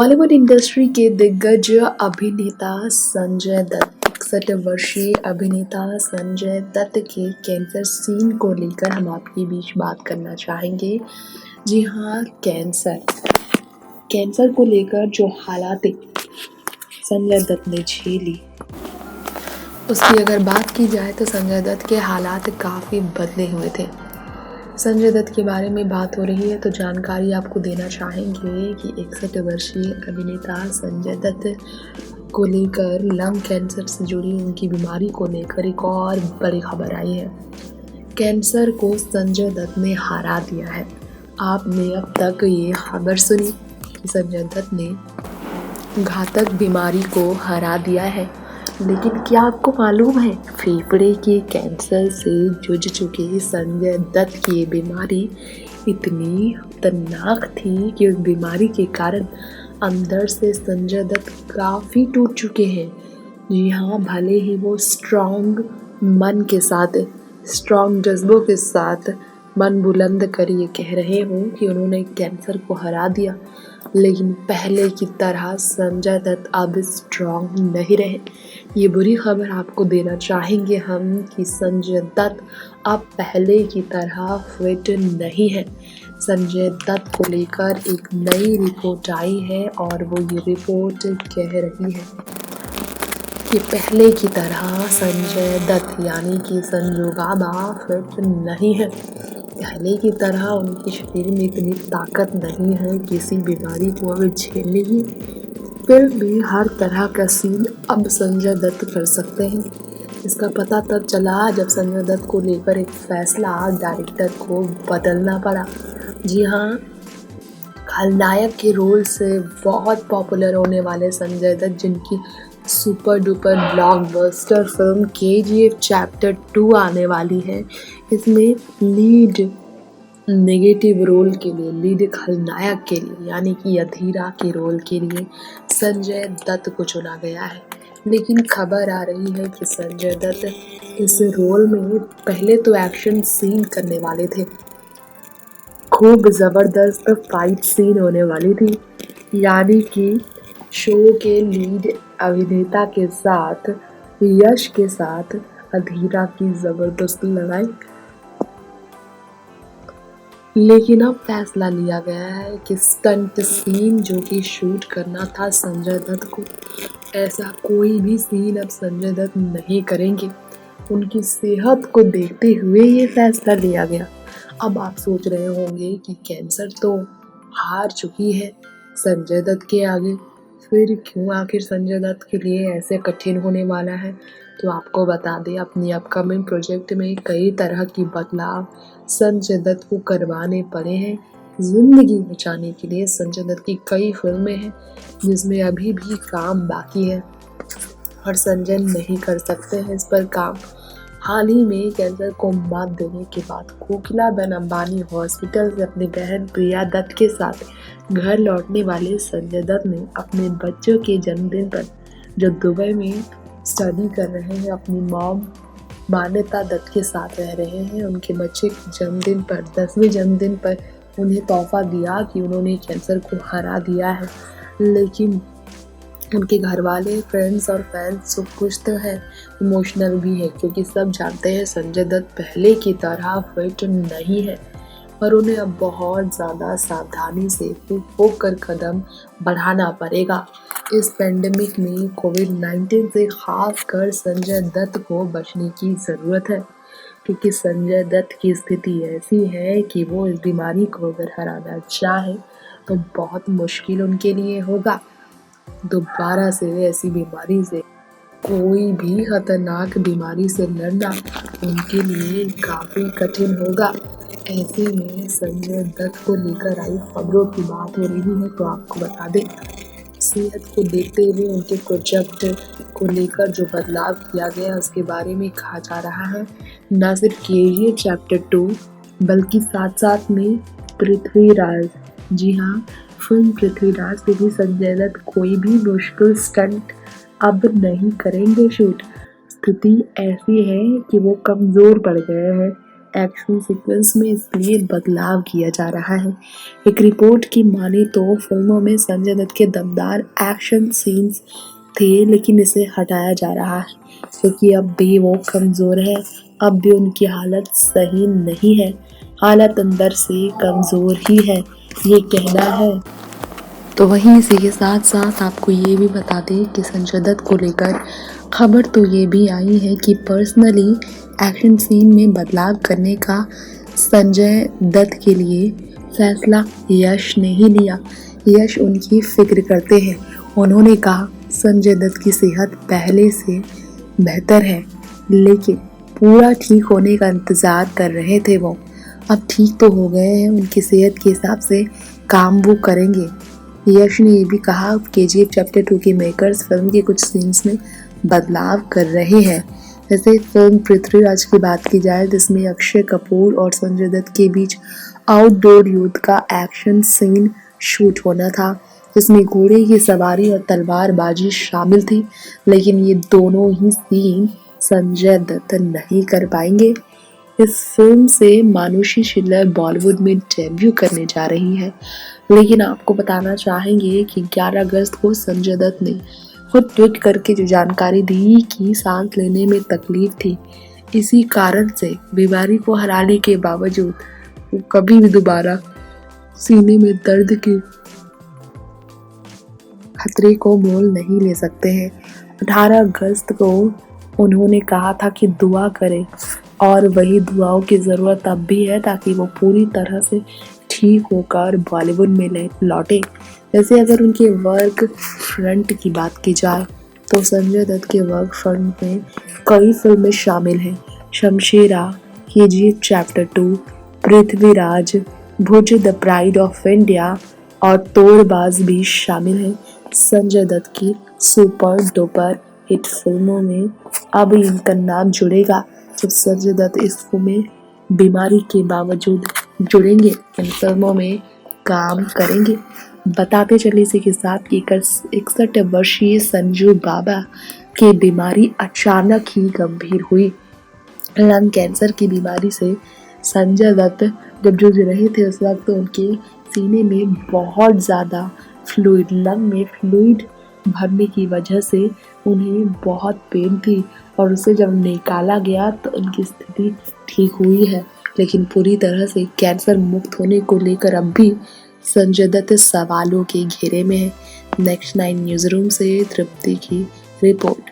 Bollywood industry के दिग्गज अभिनेता संजय दत्त 61 वर्षीय अभिनेता संजय दत्त के कैंसर सीन को लेकर हम आपके बीच बात करना चाहेंगे। जी हाँ, कैंसर को लेकर जो हालातें संजय दत्त ने झेली, उसकी अगर बात की जाए तो संजय दत्त के हालात काफ़ी बदले हुए थे। संजय दत्त के बारे में बात हो रही है तो जानकारी आपको देना चाहेंगे कि 61 वर्षीय अभिनेता संजय दत्त को लेकर लंग कैंसर से जुड़ी उनकी बीमारी को लेकर एक और बड़ी खबर आई है। कैंसर को संजय दत्त ने हरा दिया है। आपने अब तक ये खबर सुनी कि संजय दत्त ने घातक बीमारी को हरा दिया है, लेकिन क्या आपको मालूम है फेफड़े के कैंसर से जूझ चुके संजय दत्त की ये बीमारी इतनी खतरनाक थी कि उस बीमारी के कारण अंदर से संजय दत्त काफ़ी टूट चुके हैं। जी हाँ, भले ही वो स्ट्रॉन्ग मन के साथ, स्ट्रॉन्ग जज्बों के साथ मन बुलंद कर ये कह रहे हो कि उन्होंने कैंसर को हरा दिया, लेकिन पहले की तरह संजय दत्त अब स्ट्रॉन्ग नहीं रहे। ये बुरी खबर आपको देना चाहेंगे हम कि संजय दत्त अब पहले की तरह फिट नहीं है। संजय दत्त को लेकर एक नई रिपोर्ट आई है और वो ये रिपोर्ट कह रही है कि पहले की तरह संजय दत्त यानी कि संजू बाबा फिट नहीं है। पहले की तरह उनके शरीर में इतनी ताकत नहीं है किसी बीमारी को अब झेलने की। फिर भी हर तरह का सीन अब संजय दत्त कर सकते हैं। इसका पता तब चला जब संजय दत्त को लेकर एक फैसला डायरेक्टर को बदलना पड़ा। जी हाँ, खलनायक के रोल से बहुत पॉपुलर होने वाले संजय दत्त, जिनकी super duper blockbuster film KGF chapter 2 आने वाली है, इसमें लीड नेगेटिव रोल के लिए, लीड खलनायक के लिए यानी कि अधीरा के रोल के लिए संजय दत्त को चुना गया है। लेकिन खबर आ रही है कि संजय दत्त इस रोल में पहले तो एक्शन सीन करने वाले थे, खूब ज़बरदस्त फाइट सीन होने वाली थी, यानी कि शो के लीड अभिनेता के साथ, यश के साथ अधीरा की ज़बरदस्त लड़ाई। लेकिन अब फैसला लिया गया है कि स्टंट सीन जो कि शूट करना था संजय दत्त को, ऐसा कोई भी सीन अब संजय दत्त नहीं करेंगे। उनकी सेहत को देखते हुए ये फैसला लिया गया। अब आप सोच रहे होंगे कि कैंसर तो हार चुकी है संजय दत्त के आगे, फिर क्यों आखिर संजय दत्त के लिए ऐसे कठिन होने वाला है। तो आपको बता दें, अपनी अपकमिंग प्रोजेक्ट में कई तरह की बदलाव संजय दत्त को करवाने पड़े हैं। जिंदगी बचाने के लिए संजय दत्त की कई फिल्में हैं जिसमें अभी भी काम बाकी है और संजय नहीं कर सकते हैं इस पर काम। हाल ही में कैंसर को मात देने के बाद कोकिलाबेन अंबानी हॉस्पिटल से अपनी बहन प्रिया दत्त के साथ घर लौटने वाले संजय दत्त ने अपने बच्चों के जन्मदिन पर, जो दुबई में स्टडी कर रहे हैं, अपनी मॉम मान्यता दत्त के साथ रह रहे हैं, उनके बच्चे के जन्मदिन पर, 10वें जन्मदिन पर उन्हें तोहफा दिया कि उन्होंने कैंसर को हरा दिया है। लेकिन उनके घर वाले, फ्रेंड्स और फैंस सब खुश तो हैं, इमोशनल भी है, क्योंकि सब जानते हैं संजय दत्त पहले की तरह फिट नहीं है और उन्हें अब बहुत ज़्यादा सावधानी से होकर कदम बढ़ाना पड़ेगा। इस पेंडेमिक में कोविड-19 से खास कर संजय दत्त को बचने की ज़रूरत है, क्योंकि संजय दत्त की स्थिति ऐसी है कि वो इस बीमारी को अगर हराना चाहे तो बहुत मुश्किल उनके लिए होगा। दोबारा से ऐसी बीमारी से, कोई भी खतरनाक बीमारी से लड़ना उनके लिए काफ़ी कठिन होगा। ऐसे में संजय दत्त को लेकर आई खबरों की बात हो रही है तो आपको बता दें, सेहत को देखते हुए उनके प्रोजेक्ट को लेकर जो बदलाव किया गया उसके बारे में कहा जा रहा है। न सिर्फ KGF चैप्टर 2 बल्कि साथ साथ में पृथ्वीराज, जी हाँ, फिल्म पृथ्वीराज से भी संजय दत्त कोई भी मुश्किल स्टंट अब नहीं करेंगे शूट। स्थिति ऐसी है कि वो कमज़ोर पड़ गए हैं, एक्शन सीक्वेंस में इसलिए बदलाव किया जा रहा है। एक रिपोर्ट की माने तो फिल्मों में संजय दत्त के दमदार एक्शन सीन्स थे, लेकिन इसे हटाया जा रहा है क्योंकि अब भी वो कमज़ोर है। अब भी उनकी हालत सही नहीं है, हालत अंदर से कमज़ोर ही है, ये कहना है। तो वहीं इसी के साथ साथ आपको ये भी बता दें कि संजय दत्त को लेकर खबर तो ये भी आई है कि पर्सनली एक्शन सीन में बदलाव करने का संजय दत्त के लिए फैसला यश ने ही लिया। यश उनकी फिक्र करते हैं। उन्होंने कहा संजय दत्त की सेहत पहले से बेहतर है, लेकिन पूरा ठीक होने का इंतज़ार कर रहे थे वो। अब ठीक तो हो गए हैं, उनकी सेहत के हिसाब से काम वो करेंगे। यश ने ये भी कहा केजीएफ चैप्टर 2 के मेकर्स फिल्म के कुछ सीन्स में बदलाव कर रहे हैं। जैसे फिल्म पृथ्वीराज की बात की जाए जिसमें अक्षय कपूर और संजय दत्त के बीच आउटडोर युद्ध का एक्शन सीन शूट होना था, जिसमें घोड़े की सवारी और तलवारबाजी शामिल थी, लेकिन ये दोनों ही सीन संजय दत्त नहीं कर पाएंगे। इस फिल्म से मानुषी छिल्लर बॉलीवुड में डेब्यू करने जा रही है, लेकिन आपको बताना चाहेंगे कि 11 अगस्त को संजय दत्त ने खुद ट्वीट करके जो जानकारी दी कि सांस लेने में तकलीफ थी, इसी कारण से बीमारी को हराने के बावजूद वो कभी भी दोबारा सीने में दर्द के खतरे को मोल नहीं ले सकते हैं। 18 अगस्त को उन्होंने कहा था कि दुआ करें, और वही दुआओं की ज़रूरत अब भी है ताकि वो पूरी तरह से ठीक होकर बॉलीवुड में लौटे। जैसे अगर उनके वर्क फ्रंट की बात की जाए तो संजय दत्त के वर्क फ्रंट में कई फिल्में शामिल हैं। Shamshera, KGF chapter 2, Prithviraj, Bhuj the pride of India और तोड़बाज भी शामिल हैं। संजय दत्त की सुपर डुपर हिट फिल्मों में अब इनका नाम जुड़ेगा जब संजय दत्त इस फिल्म में बीमारी के बावजूद जुड़ेंगे, इन फिल्मों में काम करेंगे। बताते चले इसी के साथ कि 61 वर्षीय संजू बाबा की बीमारी अचानक ही गंभीर हुई। लंग कैंसर की बीमारी से संजय दत्त जब जूझ रहे थे उस वक्त उनके सीने में बहुत ज़्यादा फ्लूइड, लंग में फ्लूइड भरने की वजह से उन्हें बहुत पेन थी, और उसे जब निकाला गया तो उनकी स्थिति ठीक हुई है, लेकिन पूरी तरह से कैंसर मुक्त होने को लेकर अब भी संजय दत्त सवालों के घेरे में है। नेक्स्ट 9 न्यूज़ रूम से तृप्ति की रिपोर्ट।